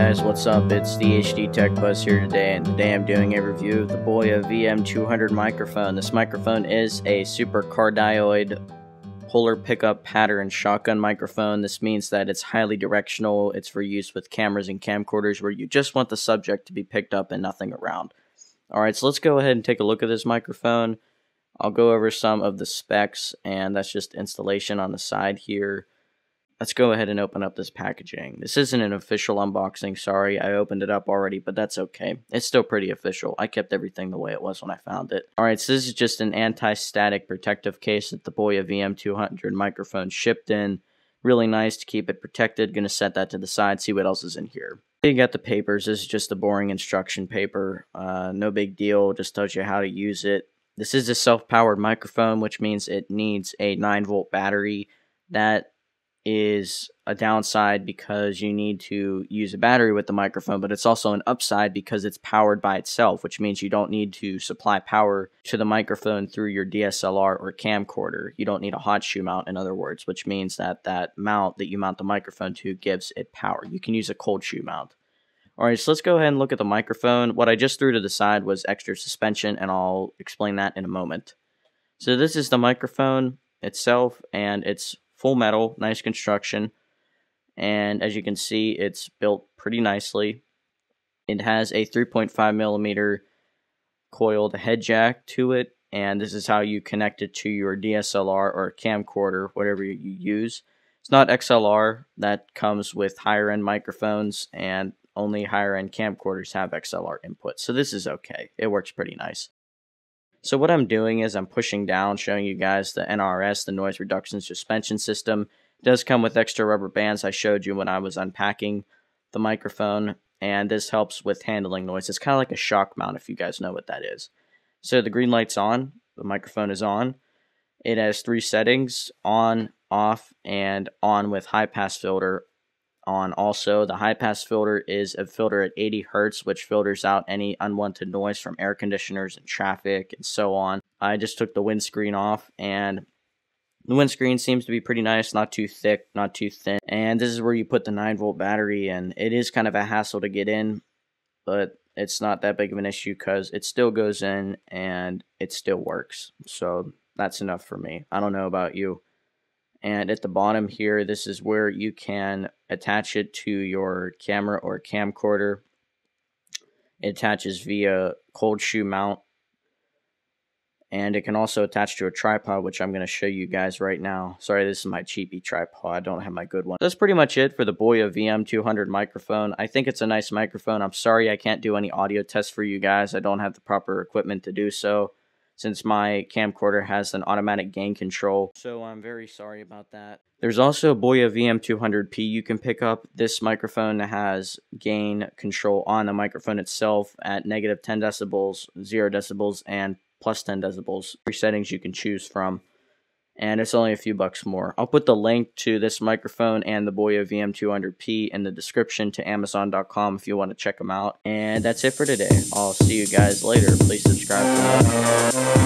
guys, what's up? It's the HD Tech Buzz here today, and today I'm doing a review of the Boya VM-200 microphone. This microphone is a super cardioid polar pickup pattern shotgun microphone. This means that it's highly directional. It's for use with cameras and camcorders where you just want the subject to be picked up and nothing around. Alright, so let's go ahead and take a look at this microphone. I'll go over some of the specs, and that's just installation on the side here. Let's go ahead and open up this packaging. This isn't an official unboxing, sorry, I opened it up already, but that's okay. It's still pretty official. I kept everything the way it was when I found it. Alright, so this is just an anti-static protective case that the Boya VM-200 microphone shipped in. Really nice to keep it protected. Gonna set that to the side, see what else is in here. You got the papers. This is just the boring instruction paper. No big deal, just tells you how to use it. This is a self-powered microphone, which means it needs a 9-volt battery. That is a downside because you need to use a battery with the microphone, but it's also an upside because it's powered by itself, which means you don't need to supply power to the microphone through your DSLR or camcorder. You don't need a hot shoe mount, in other words, which means that that mount that you mount the microphone to gives it power. You can use a cold shoe mount. Alright, so let's go ahead and look at the microphone. What I just threw to the side was extra suspension, and I'll explain that in a moment. So this is the microphone itself, and it's full metal, nice construction, and as you can see, it's built pretty nicely. It has a 3.5mm coiled head jack to it, and this is how you connect it to your DSLR or camcorder, whatever you use. It's not XLR. That comes with higher end microphones, and only higher end camcorders have XLR input, so this is okay. It works pretty nice. So what I'm doing is I'm pushing down, showing you guys the NRS, the noise reduction suspension system. It does come with extra rubber bands I showed you when I was unpacking the microphone, and this helps with handling noise. It's kind of like a shock mount, if you guys know what that is. So the green light's on, the microphone is on. It has 3 settings, on, off, and on with high pass filter. On also, the high pass filter is a filter at 80 Hz, which filters out any unwanted noise from air conditioners and traffic and so on. I just took the windscreen off, and the windscreen seems to be pretty nice, not too thick, not too thin. And this is where you put the 9-volt battery, and it is kind of a hassle to get in, but it's not that big of an issue because it still goes in and it still works. So that's enough for me. I don't know about you. And at the bottom here, this is where you can attach it to your camera or camcorder. It attaches via cold shoe mount. And it can also attach to a tripod, which I'm going to show you guys right now. Sorry, this is my cheapy tripod. I don't have my good one. That's pretty much it for the Boya VM-200 microphone. I think it's a nice microphone. I'm sorry I can't do any audio tests for you guys. I don't have the proper equipment to do so, since my camcorder has an automatic gain control, so I'm very sorry about that. There's also a Boya VM-200P you can pick up. This microphone has gain control on the microphone itself at -10 decibels, 0 decibels, and +10 decibels. 3 settings you can choose from, and it's only a few bucks more. I'll put the link to this microphone and the Boya VM-200P in the description to Amazon.com if you want to check them out. And that's it for today. I'll see you guys later. Please subscribe.